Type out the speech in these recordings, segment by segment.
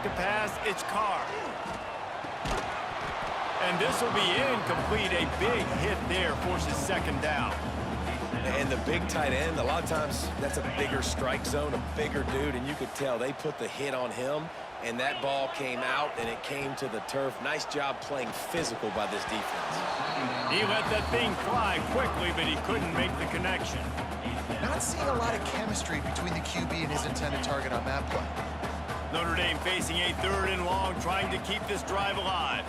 to pass. It's Carr. And this will be incomplete. A big hit there forces second down. And the big tight end, a lot of times that's a bigger strike zone, a bigger dude, and you could tell they put the hit on him, and that ball came out, and it came to the turf. Nice job playing physical by this defense. He let that thing fly quickly, but he couldn't make the connection. Not seeing a lot of chemistry between the QB and his intended target on that play. Notre Dame facing a 3rd and long, trying to keep this drive alive.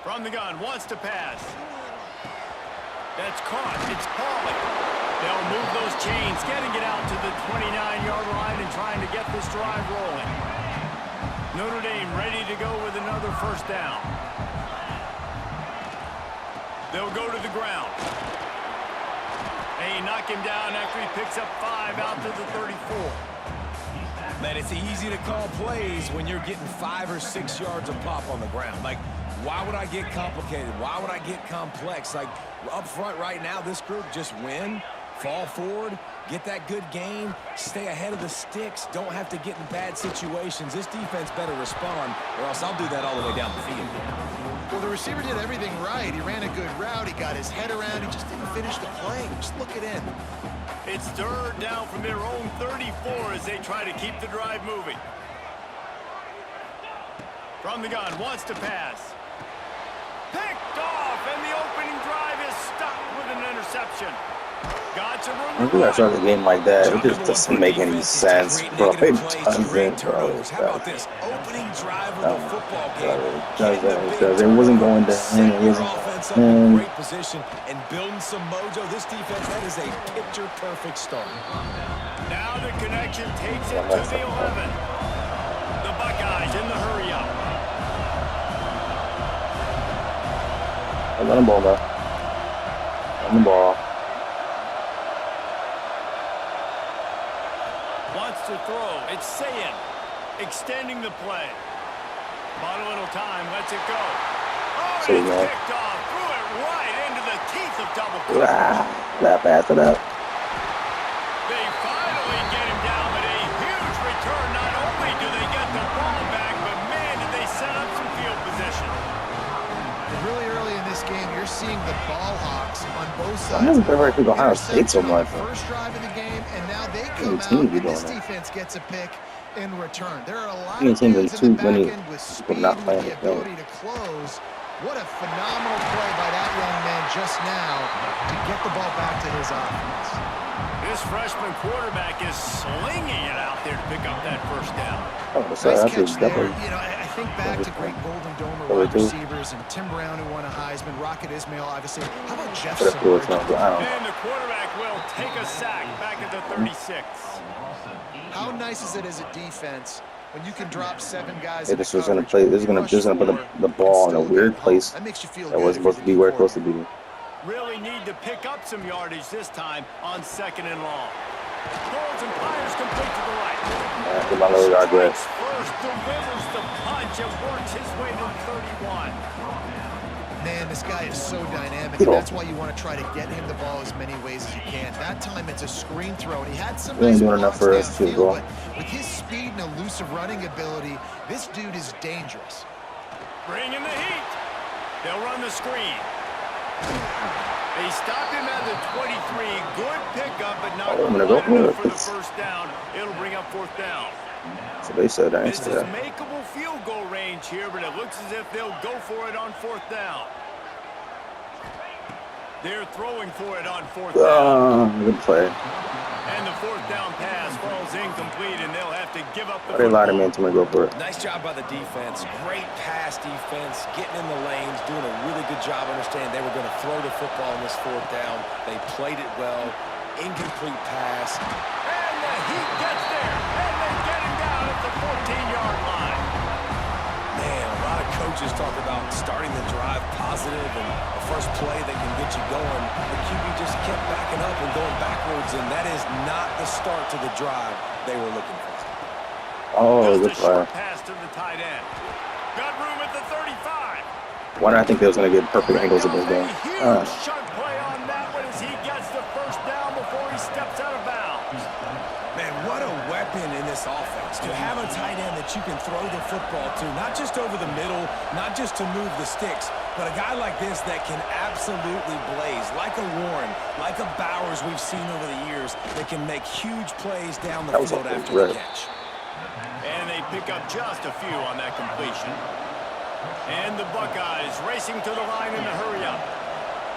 From the gun, wants to pass. That's caught. It's Pauly. They'll move those chains, getting it out to the 29-yard line and trying to get this drive rolling. Notre Dame ready to go with another first down. They'll go to the ground. They knock him down after he picks up 5 out to the 34. Man, it's easy to call plays when you're getting 5 or 6 yards of pop on the ground. Like, why would I get complicated? Why would I get complex? Like, up front right now, this group just win, fall forward, get that good gain, stay ahead of the sticks, don't have to get in bad situations. This defense better respond, or else I'll do that all the way down the field. Well, the receiver did everything right. He ran a good route. He got his head around. He just didn't finish the play. Just look it in. It's 3rd down from their own 34 as they try to keep the drive moving. From the gun, wants to pass. Picked off, and the opening drive is stuck with an interception. Got some room. When you guys start a game like that, it just doesn't make any sense, bro. It doesn't, bro. How about this opening drive of the football game? It wasn't going down. It wasn't. Great position and building some mojo. This defense, that is a picture-perfect start. Now the connection takes it to the 11. The Buckeyes in the hurry-up. Let him ball, man. Let him ball. Wants to throw. It's Sayin extending the play. Bought a little time. Lets it go. Oh, and it's picked off. Threw it right into the teeth of double coverage. That pass it up. They finally get him down, but a huge return. Not only do they get the ball back, but man, did they set up some field position. Really early in this game, you're seeing the ball hawks on both sides. I haven't ever heard Ohio State so much. First drive of the game, and now they come out, and this defense gets a pick in return. There are a lot of dudes in the back end with speed, with the ability to close. What a phenomenal play by that young man just now to get the ball back to his offense. This freshman quarterback is slinging it out there to pick up that first down. Nice catch there. You know, I think back to great Golden Domer wide receivers and Tim Brown, who won a Heisman, Rocket Ismail, obviously. How about Jeff Savarino? And the quarterback will take a sack back at the 36. How nice is it as a defense when you can drop 7 guys? Yeah, this was gonna play. This is gonna put the ball in a weird place that makes you feel that was supposed to be where it's supposed to be. Really need to pick up some yardage this time on 2nd and long. Throws and fires complete to the right. Get my little yard first, delivers the punch and works his way to the 31. Man, this guy is so dynamic, and that's why you want to try to get him the ball as many ways as you can. That time it's a screen throw, and he had some nice doing enough for us too, bro. With his speed and elusive running ability, this dude is dangerous. Bring in the heat. They'll run the screen. They stopped him at the 23. Good pickup, but not enough for the first down. It'll bring up 4th down. So they said that. This is makeable field goal range here, but it looks as if they'll go for it on 4th down. They're throwing for it on 4th down. Good play. And the 4th down pass falls incomplete, and they'll have to give up the football. They allowed him to go for it. Nice job by the defense. Great pass defense, getting in the lanes, doing a really good job understanding they were going to throw the football in this 4th down. They played it well. Incomplete pass. And the Heat gets there, and they get him down at the 14-yard line. Man, a lot of coaches talk about starting the drive positive and the first play that can get you going. The QB just kept backing up and going backwards, and that is not the start to the drive they were looking for. Oh, good play. Pass to the tight end. Got room at the 35. Why did I think they was going to get perfect angles of this game? Huge shot play on that one as he gets the first down before he steps out of bounds. Man, what a weapon in this offense. To have a tight end that you can throw the football to, not just over the middle, not just to move the sticks, but a guy like this that can absolutely blaze, like a Warren, like a Bowers we've seen over the years, that can make huge plays down the field after the catch. And they pick up just a few on that completion. And the Buckeyes racing to the line in a hurry up.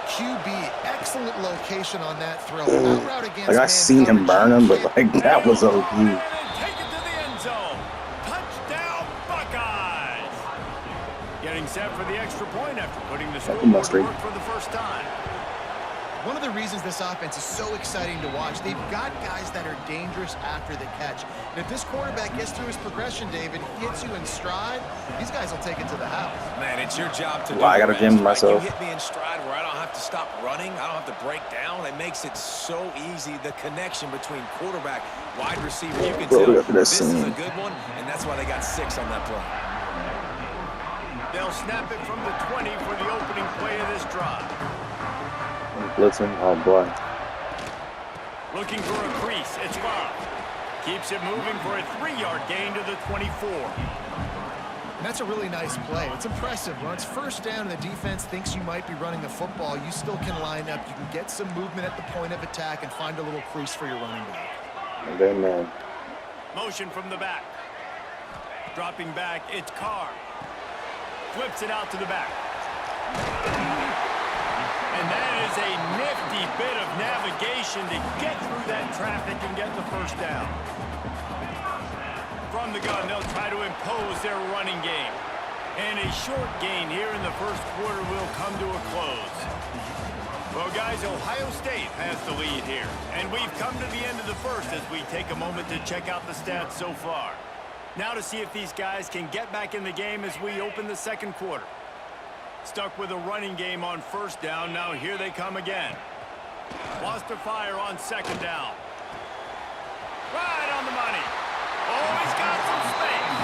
QB, excellent location on that throw. Out against like I seen him burn him, but like that was OP. Take it to the end zone. Touchdown, Buckeyes. Getting set for the extra point after putting the scoreboard to work for the first time. One of the reasons this offense is so exciting to watch, they've got guys that are dangerous after the catch. And if this quarterback gets through his progression, David, hits you in stride, these guys will take it to the house. Man, it's your job to do I got to gym myself. You hit me in stride where I don't have to stop running. I don't have to break down. It makes it so easy. The connection between quarterback, wide receiver, you can tell this is a good one, and that's why they got 6 on that play. They'll snap it from the 20 for the opening play of this drive. Blitzing, oh boy. Looking for a crease, it's Love. Keeps it moving for a 3-yard gain to the 24. And that's a really nice play. It's impressive. When it's first down and the defense thinks you might be running the football, you still can line up. You can get some movement at the point of attack and find a little crease for your running back. Amen. Motion from the back. Dropping back, it's Carr. Flips it out to the back. And that is a nifty bit of navigation to get through that traffic and get the first down. From the gun, they'll try to impose their running game. And a short gain here in the first quarter will come to a close. Well, guys, Ohio State has the lead here. And we've come to the end of the first as we take a moment to check out the stats so far. Now to see if these guys can get back in the game as we open the second quarter. Stuck with a running game on first down. Now here they come again. Lost to fire on second down. Right on the money. Oh, he's got some space.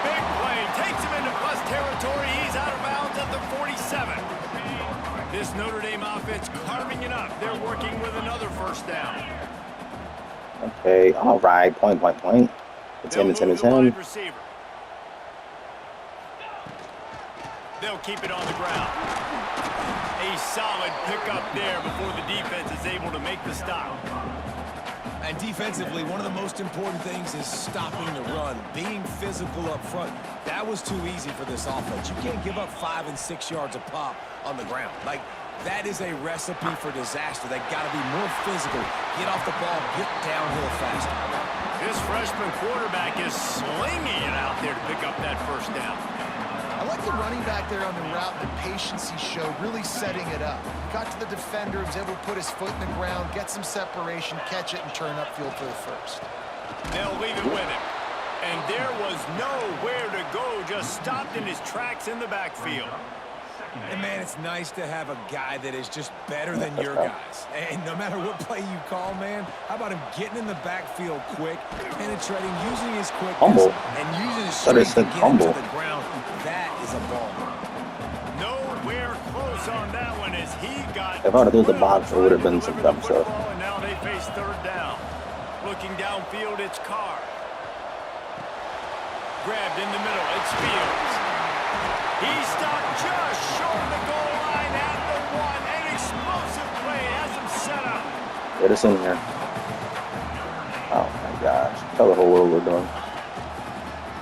Big play. Takes him into plus territory. He's out of bounds at the 47. This Notre Dame offense carving it up. They're working with another first down. Okay, all right. Point. It's him. They'll keep it on the ground. A solid pickup there before the defense is able to make the stop. And defensively, one of the most important things is stopping the run, being physical up front. That was too easy for this offense. You can't give up 5 and 6 yards a pop on the ground. Like, that is a recipe for disaster. They got to be more physical, get off the ball, get downhill faster. This freshman quarterback is slinging it out there to pick up that first down. I like the running back there on the route, the patience he showed, really setting it up. Got to the defender, was able to put his foot in the ground, get some separation, catch it, and turn upfield for the first. They'll leave it with him. And there was nowhere to go, just stopped in his tracks in the backfield. And, man, it's nice to have a guy that is just better than your guys. And no matter what play you call, man, how about him getting in the backfield quick, penetrating, using his quickness, and using his strength to get into the ground. That is a ball. Nowhere close on that one as he got... If I would have threw the box, it would have been some dumb stuff. And now they face third down. Looking downfield, it's Carr. Grabbed in the middle, it's Fields. He stopped just short of the goal line at the 1. An explosive play has him set up. Get us in here. Oh my gosh. Tell the whole world we're doing.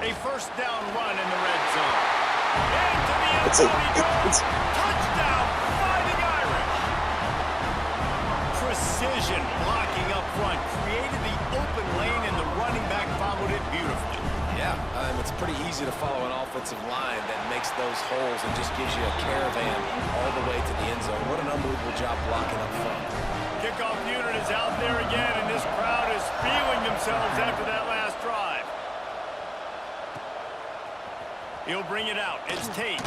A first down run in the red zone. Into the end zone It's touchdown, Fighting Irish. Precision blocking up front. Created the open lane and the running back followed it beautifully. Yeah, it's pretty easy to follow an offensive line that makes those holes and just gives you a caravan all the way to the end zone. What an unbelievable job blocking up front. Kickoff unit is out there again, and this crowd is feeling themselves after that last drive. He'll bring it out. It's Tate.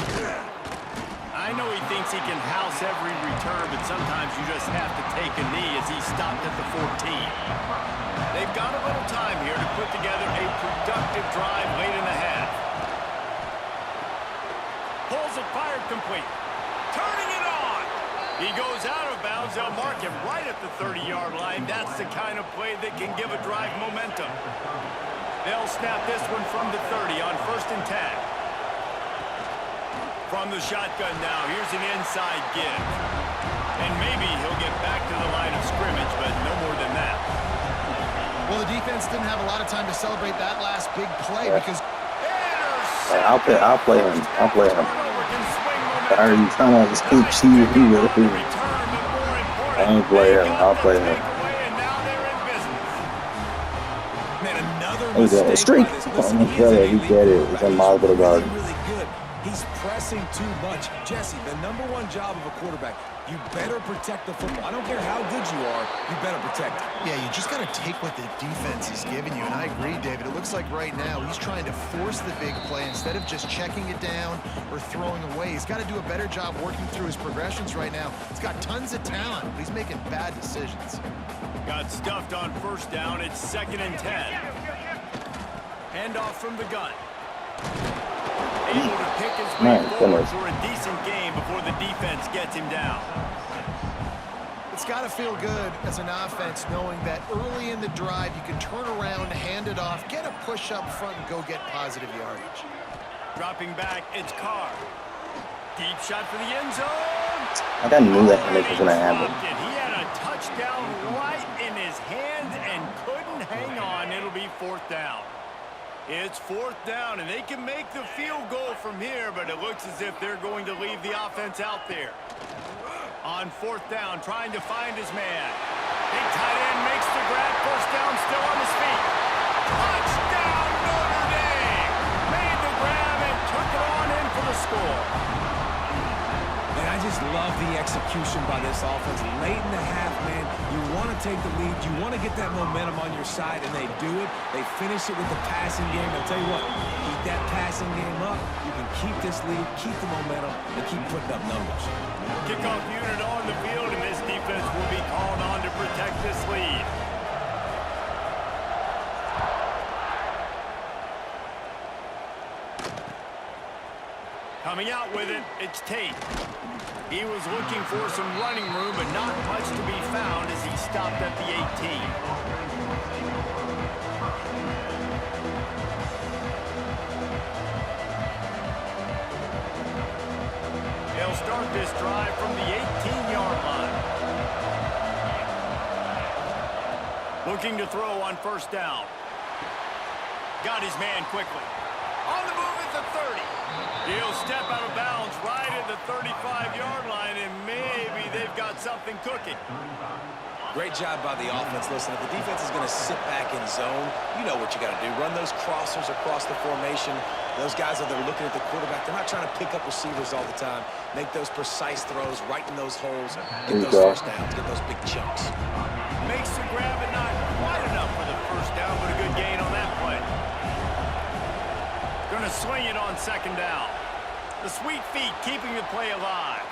I know he thinks he can house every return, but sometimes you just have to take a knee as he stopped at the 14. They've got a little time here to put together a productive drive late in the half. Pulls it, fired complete. Turning it on. He goes out of bounds. They'll mark him right at the 30-yard line. That's the kind of play that can give a drive momentum. They'll snap this one from the 30 on 1st and 10. From the shotgun now, here's an inside give. And maybe he'll get back to the line of scrimmage, but no more than that. Well, the defense didn't have a lot of time to celebrate that last big play because... I'll play him. Sorry, you trying to escape cheese. I ain't play him. I'll play him. He's a streak. We get it. It's unmouthable to guard. He's pressing too much. Jesse, the #1 job of a quarterback, you better protect the football. I don't care how good you are, you better protect it. Yeah, you just got to take what the defense is giving you, and I agree, David. It looks like right now he's trying to force the big play instead of just checking it down or throwing away. He's got to do a better job working through his progressions right now. He's got tons of talent, but he's making bad decisions. Got stuffed on 1st down. It's 2nd and 10. Handoff from the gun. Able to pick his way forward for a decent game before the defense gets him down. It's got to feel good as an offense knowing that early in the drive you can turn around, hand it off, get a push up front, and go get positive yardage. Dropping back, it's Carr. Deep shot for the end zone. I knew that was going to happen. He had a touchdown right in his hands and couldn't hang on. It'll be 4th down. It's 4th down, and they can make the field goal from here, but it looks as if they're going to leave the offense out there. On 4th down, trying to find his man. Big tight end makes the grab. 1st down, still on his feet. Touchdown, Notre Dame! Made the grab and took it on in for the score. And I just love the execution by this offense. Late in the half, man, you want to take the lead. You want to get that momentum on your side, and they do it. They finish it with the passing game. I'll tell you what, keep that passing game up. You can keep this lead, keep the momentum, and keep putting up numbers. Kickoff unit on the field, and this defense will be called on to protect this lead. Coming out with it, it's Tate. He was looking for some running room, but not much to be found as he stopped at the 18. They'll start this drive from the 18-yard line. Looking to throw on 1st down. Got his man quickly. On the move at the 30. He'll step out of bounds right at the 35-yard line, and maybe they've got something cooking. Great job by the offense. Listen, if the defense is going to sit back in zone, you know what you got to do. Run those crossers across the formation. Those guys that are looking at the quarterback, they're not trying to pick up receivers all the time. Make those precise throws right in those holes. Get those 1st downs. Get those big chunks. Makes the grab, and not quite enough for the 1st down, but a good gain on that play. Going to swing it on 2nd down. The sweet feet keeping the play alive.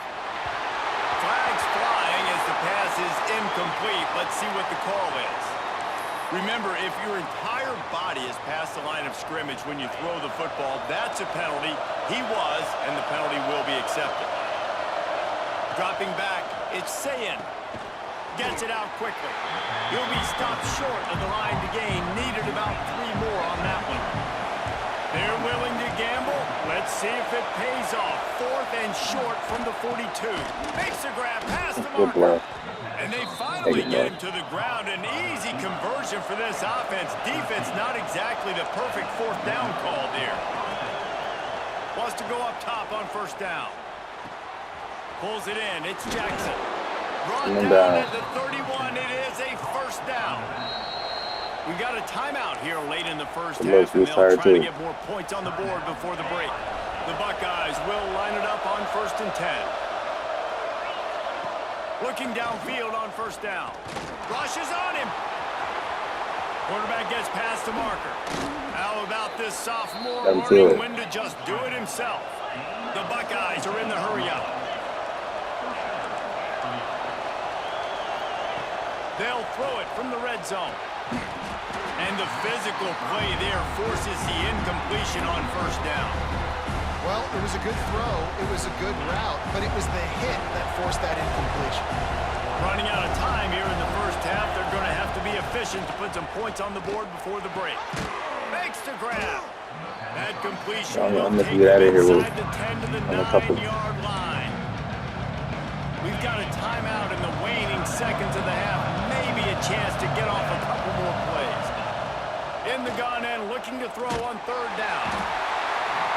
Flags flying as the pass is incomplete. Let's see what the call is. Remember, if your entire body is past the line of scrimmage when you throw the football, that's a penalty. He was, and the penalty will be accepted. Dropping back, it's Sayin. Gets it out quickly. He'll be stopped short of the line to gain. Needed about 3 more on that one. They're willing to gamble. Let's see if it pays off. 4th and short from the 42. Makes a grab past the marker. And they finally get him to the ground. An easy conversion for this offense. Defense not exactly the perfect 4th down call there. Wants to go up top on 1st down. Pulls it in. It's Jackson. Brought down at the 31. It is a 1st down. We got a timeout here late in the 1st half, and they'll try to get more points on the board before the break. The Buckeyes will line it up on 1st and 10. Looking downfield on 1st down. Rushes on him. Quarterback gets past the marker. How about this sophomore learning when to just do it himself? The Buckeyes are in the hurry-up. They'll throw it from the red zone. And the physical play there forces the incompletion on 1st down. Well, it was a good throw. It was a good route, but it was the hit that forced that incompletion. Running out of time here in the first half. They're going to have to be efficient to put some points on the board before the break. Makes the grab. That completion will take get out of here with inside the 10 to the 9-yard line. We've got a timeout in the waning seconds of the half. Maybe a chance to get off a couple more plays. In the gun and looking to throw on third down.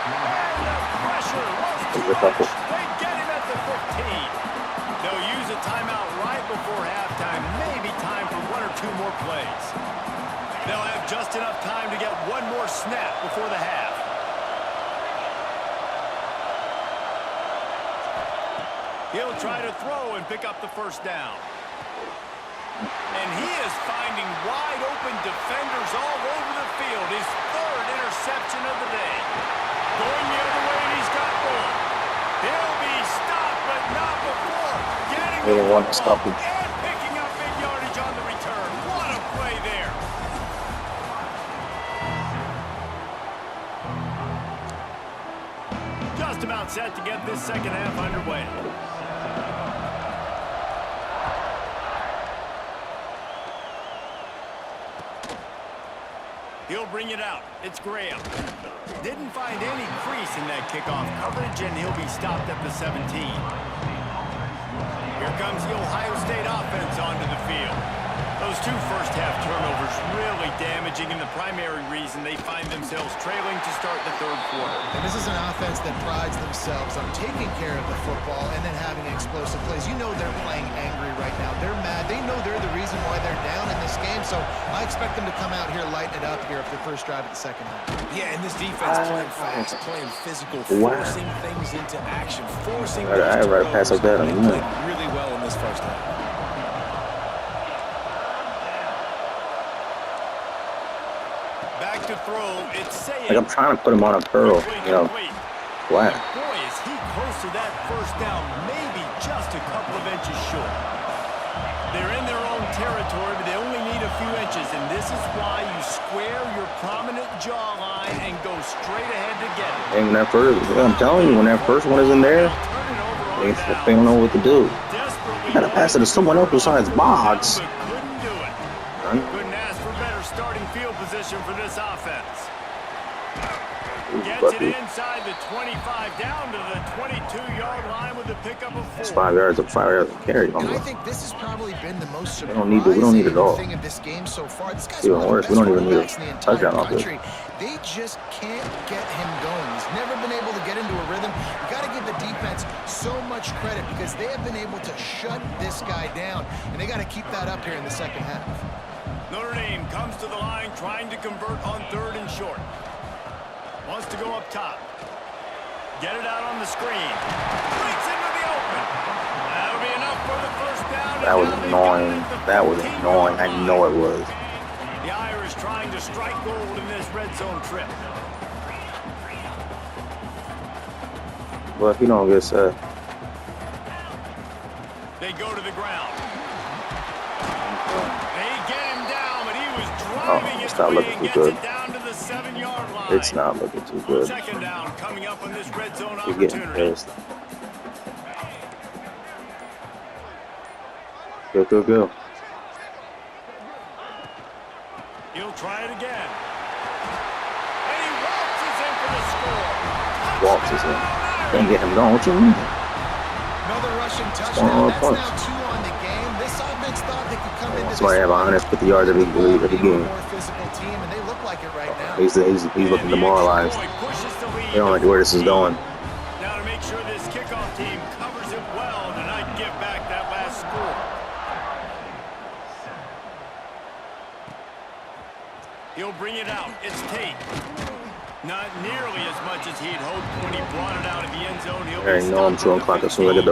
And the pressure was too much. They get him at the 15. They'll use a timeout right before halftime. Maybe time for one or two more plays. They'll have just enough time to get one more snap before the half. He'll try to throw and pick up the first down. And he is finding wide open defenders all over the field. His third interception of the day. Going the other way, and he's got one. He'll be stopped, but not before getting They don't want to the stop ball him. and picking up big yardage on the return. What a play there. Just about set to get this second half underway. He'll bring it out. It's Graham. Didn't find any crease in that kickoff coverage, and he'll be stopped at the 17. Here comes the Ohio State offense onto the field. Those two first-half turnovers really damaging, and the primary reason they find themselves trailing to start the third quarter. And this is an offense that prides themselves on taking care of the football and then having explosive plays. You know they're playing angry right now. They're mad. They know they're the reason why they're down in this game, so I expect them to come out here, lighten it up here for the first drive of the second half. Yeah, and this defense playing fast, playing physical, forcing things into action, forcing things I'd rather pass like that. They played really well in this first half. Back to throw, it's Saying. Like I'm trying to put him on a curl, you know. Flat. Boy, is he close to that first down, maybe just a couple of inches short. They're in their own territory, but they only need a few inches, and this is why you square your prominent jawline and go straight ahead to get it. And when that first, I'm telling you, when that first one is in there, they don't know what to do. You gotta pass it to someone else besides Boggs. But couldn't do it. Couldn't ask for better starting field position for this offense. Gets it inside the 25, down to the 22-yard line with a pickup of 4. It's 5 yards of carry. And I think this has probably been the most we don't need it all. thing of this game so far. This guy's Even one of the worse, best we don't even need quarterbacks in the a entire touchdown off this. country. They just can't get him going. He's never been able to get into a rhythm. You got to give the defense so much credit because they have been able to shut this guy down, and they got to keep that up here in the second half. Notre Dame comes to the line trying to convert on third and short. Wants to go up top. Get it out on the screen. Breaks into the open. That'll be enough for the first down. That was annoying. That was annoying. I know it was. The Irish trying to strike gold in this red zone trip. But if you don't get set. They go to the ground. They get him down, but he was driving it's it not away looking and too gets good. it down to the 7-yard line. It's not looking too good. Second down coming up on this red zone You're getting opportunity. pissed. Go. He'll try it again. And he waltzes in for the score. Waltzes in. Can't get him going. What you mean? Another rushing Oh, touchdown. That's points. now 2 on the game. This offense thought they could come into this Somebody have 150 yards every game. more physical team, and they look like it right now. He's looking demoralized. They don't like where this is going. Now to make sure this kickoff team covers it well to not give back that last score. He'll bring it out. It's Tate. Not nearly as much as he'd hoped when he brought it out of the end zone. He'll I know I'm throwing clock as soon as I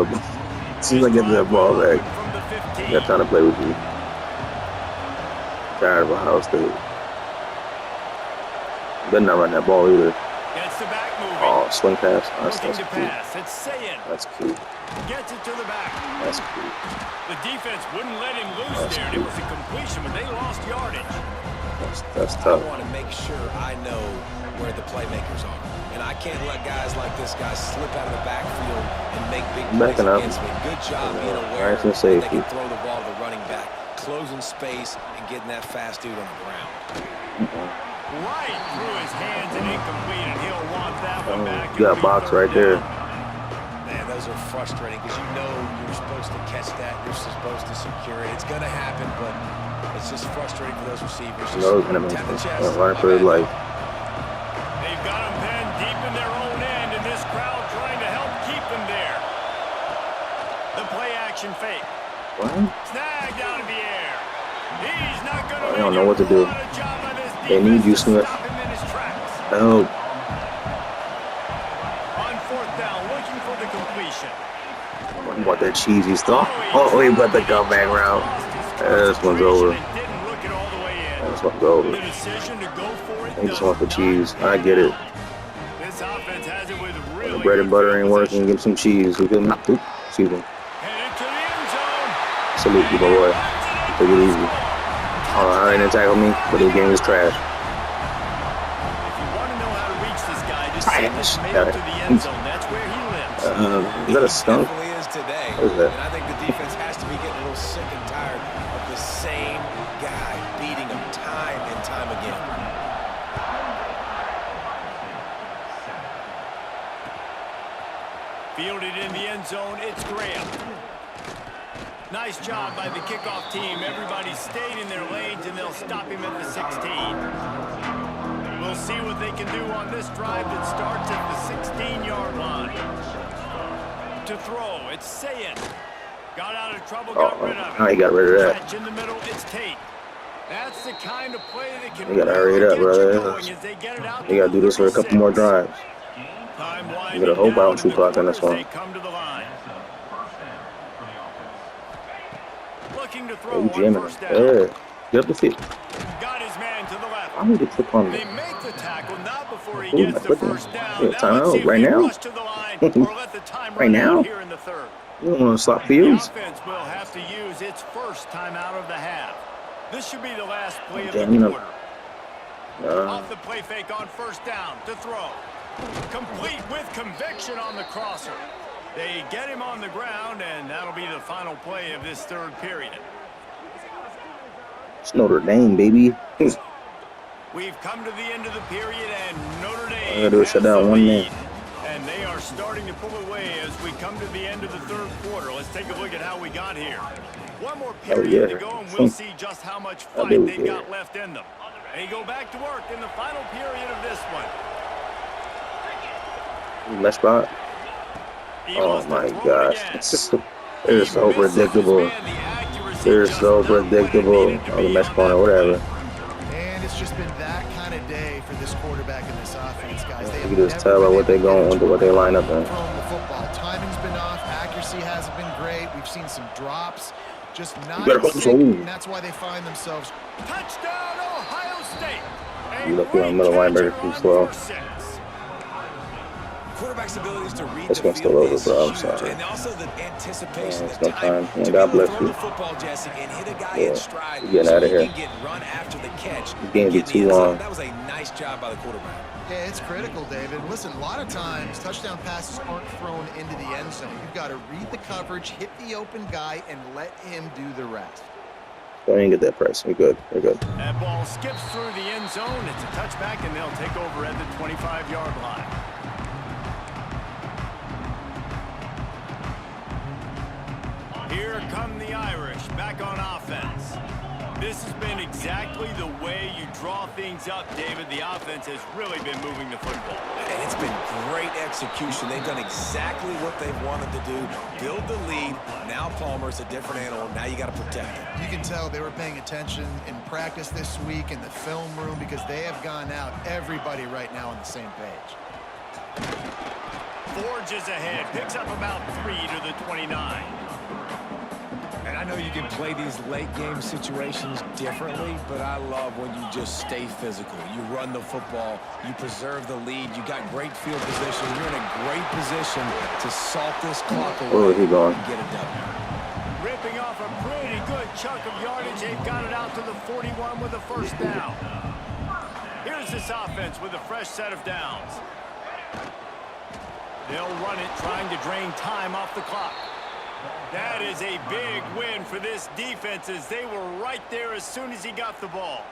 get that ball back. I got time to play with you. Tired of Ohio State. Better not run that ball either. Gets the back moving. Oh, swing pass. That's Looking to cute. pass. It's Saying. That's cute. Gets it to the back. That's cute. The defense wouldn't let him loose there. It was a completion, but they lost yardage. That's I tough. want to make sure I know where the playmakers are. and I can't let guys like this guy slip out of the backfield and make big plays Backing up. against me. Good job being aware Nice and that they safety. can throw the ball to the running back, closing space and getting that fast dude on the ground. Right through his hands and incomplete, and he'll want that one back. You got a box right there. Man, those are frustrating because you know you're supposed to catch that. You're supposed to secure it. It's going to happen, but it's just frustrating for those receivers. No, it's going to be running for his life. They've got him pinned deep in their own end, and this crowd trying to help keep them there. The play action fake. What? Snagged out of the air. He's not going to I don't know what to do. They need you, Smith. Oh. On fourth down, looking for the completion. You want that cheesy stuff? Oh, he got the comeback route. This one's over. This one's over. The decision to go for it. They just want the cheese. I get it. This offense has it with The really bread and butter ain't working. Give him some cheese. We can, oops, excuse me. headed to the end zone. Salute you, my boy. Take it easy. I don't know how they didn't tackle me, but this game is trash. If you want to know how to reach this guy, just Trash. send this mail to the end zone. That's where he lives. Is that a skunk? Definitely is today. What is that? And I think the defense has to be getting a little sick and tired of the same guy beating him time and time again. Fielded in the end zone, it's Graham. Nice job by the kickoff team. Everybody stayed in their lanes, and they'll stop him at the 16. We'll see what they can do on this drive that starts at the 16-yard line. To throw, it's Sayin. Got out of trouble, got rid of it. Now he got rid of that. Catch in the middle, it's Tate. That's the kind of play that can You gotta hurry it up, brother. You gotta do this for a couple more drives. You better hope I don't shoot clock on this one. They come to the line. Looking to Hey, throw you on jamming first him. down. Yeah. Get up the field. Got his man to the left. I'm gonna click on They it. make the tackle, not before he Ooh, gets my the goodness. first down. Yeah, Now time let's out. see if Right they now? rush to the line or let the time Right run now? out here in the third. You don't want to slap The fields. offense will have to use its first time out of the half. This should be the last play of the Jamming up. quarter. Off the play fake on first down to throw. Complete with conviction on the crosser. They get him on the ground, and that'll be the final play of this third period. It's Notre Dame, baby. We've come to the end of the period, and Notre I Dame gotta do is has shut down the one lead. man. And they are starting to pull away as we come to the end of the third quarter. Let's take a look at how we got here. One more period to go, and we'll see just how much fight they've got left in them. They go back to work in the final period of this one. Left spot. He Oh wants to my throw it gosh. again. They're so He misses his predictable. man. The accuracy They're just so not what it predictable. needed to Oh, the be mesh on corner, that whatever. And it's just been that kind of day for this quarterback and this offense, guys. They You have can just never tell by been what they're able to going, get what they line up in. throwing the football. Timing's been off. Accuracy hasn't been great. We've seen some drops. Just not better in hope so. sync, and that's why they find themselves. Touchdown, Ohio State. A You look on great middle catch linebacker and too run slow. for 6. Quarterback's abilities to read This the one's still field over, is bro. I'm huge. sorry. And also the anticipation, Yeah, the it's no time time. Yeah, to be God able to bless throw you. the football, Jesse, and hit a guy Yeah, in stride. you're getting so out of he here. can get run after the catch. This game and be get in the too end zone. long. That was a nice job by the quarterback. Yeah, it's critical, David. Listen, a lot of times touchdown passes aren't thrown into the end zone. You've got to read the coverage, hit the open guy, and let him do the rest. Don't even get that press. We're good. We're good. That ball skips through the end zone. It's a touchback, and they'll take over at the 25-yard line. Here come the Irish back on offense. This has been exactly the way you draw things up, David. The offense has really been moving the football. And it's been great execution. They've done exactly what they've wanted to do. Build the lead. Now Palmer's a different animal. Now you got to protect him. You can tell they were paying attention in practice this week in the film room because they have gone out, everybody right now on the same page. Forges ahead, picks up about 3 to the 29. And I know you can play these late game situations differently, but I love when you just stay physical. You run the football, you preserve the lead, you got great field position. You're in a great position to salt this clock away Where was he going? and get a W. Ripping off a pretty good chunk of yardage. They've got it out to the 41 with a first down. Here's this offense with a fresh set of downs. They'll run it, trying to drain time off the clock. That is a big win for this defense as they were right there as soon as he got the ball.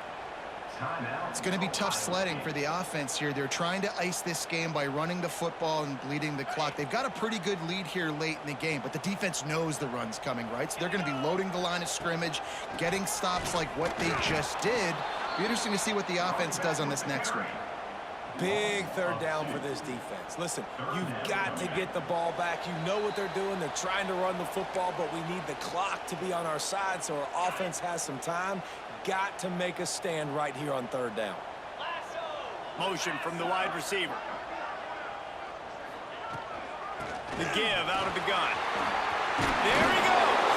It's going to be tough sledding for the offense here. They're trying to ice this game by running the football and bleeding the clock. They've got a pretty good lead here late in the game, but the defense knows the run's coming, right? So they're going to be loading the line of scrimmage, getting stops like what they just did. Be interesting to see what the offense does on this next one. Big third down for this defense. Listen, you've got to get the ball back. You know what they're doing. They're trying to run the football, but we need the clock to be on our side so our offense has some time. Got to make a stand right here on third down. Motion from the wide receiver. The give out of the gun. There he goes.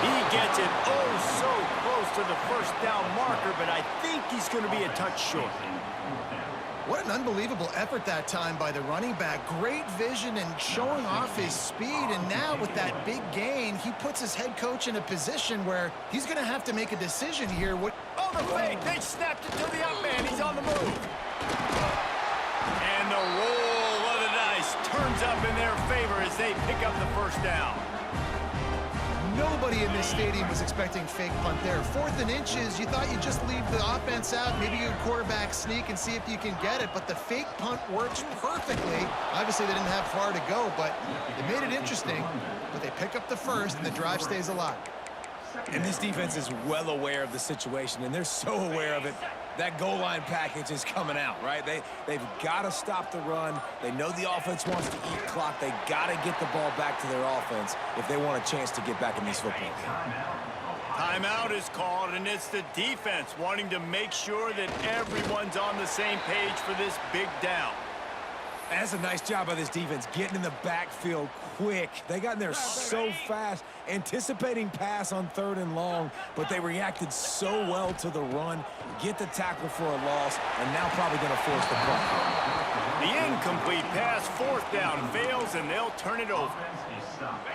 He gets it oh so close to the first down marker, but I think he's going to be a touch short. What an unbelievable effort that time by the running back. Great vision and showing off his speed. And now with that big gain, he puts his head coach in a position where he's going to have to make a decision here. Oh, the fake. They snapped it to the up man. He's on the move. And the roll of the dice turns up in their favor as they pick up the first down. Nobody in this stadium was expecting fake punt there. 4th and inches, you thought you'd just leave the offense out, maybe you quarterback sneak and see if you can get it, but the fake punt works perfectly. Obviously, they didn't have far to go, but they made it interesting, but they pick up the first, and the drive stays alive. And this defense is well aware of the situation, and they're so aware of it. That goal line package is coming out, right? They've got to stop the run. They know the offense wants to eat clock. They got to get the ball back to their offense if they want a chance to get back in this football game. Timeout is called, and it's the defense wanting to make sure that everyone's on the same page for this big down. That's a nice job by this defense, getting in the backfield quick. They got in there so fast, anticipating pass on 3rd and long, but they reacted so well to the run, get the tackle for a loss, and now probably going to force the punt. The incomplete pass, 4th down, fails, and they'll turn it over.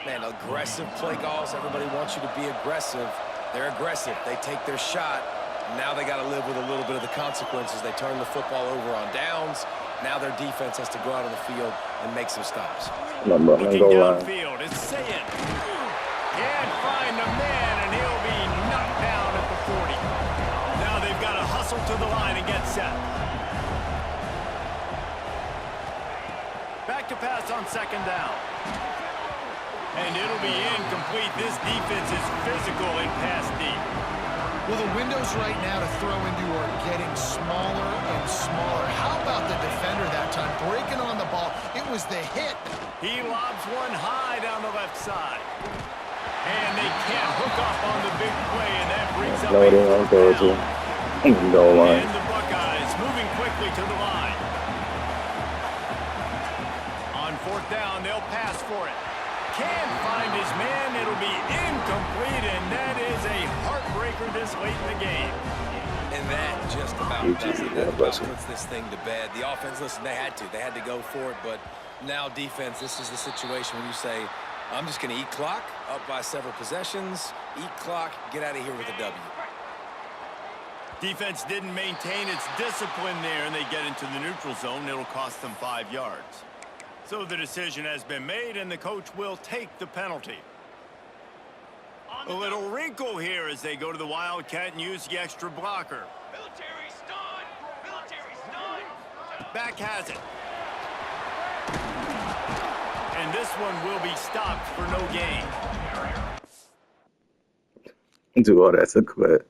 Man, aggressive play calls. Everybody wants you to be aggressive. They're aggressive. They take their shot. Now they got to live with a little bit of the consequences. They turn the football over on downs. Now their defense has to go out on the field and make some stops. Looking downfield, it's Sayin. Can't find the man, and he'll be knocked down at the 40. Now they've got to hustle to the line and get set. Back to pass on 2nd down. And it'll be incomplete. This defense is physical and pass deep. Well, the windows right now to throw into are getting smaller and smaller. How about the defender that time breaking on the ball? It was the hit. He lobs one high down the left side. And they can't hook up on the big play, and that brings up a fourth down. And the Buckeyes moving quickly to the line. On 4th down, they'll pass for it. Can't find his man. It'll be incomplete, and that is a heartbreaker this late in the game. And that just about puts this thing to bed. The offense, listen, they had to go for it, but now defense, this is the situation when you say, I'm just going to eat clock, up by several possessions, eat clock, get out of here with a W. Defense didn't maintain its discipline there, and they get into the neutral zone. It'll cost them 5 yards. So the decision has been made, and the coach will take the penalty. A little wrinkle here as they go to the Wildcat and use the extra blocker. Military stun! Military stun! Back has it. And this one will be stopped for no gain. Do all that to quit.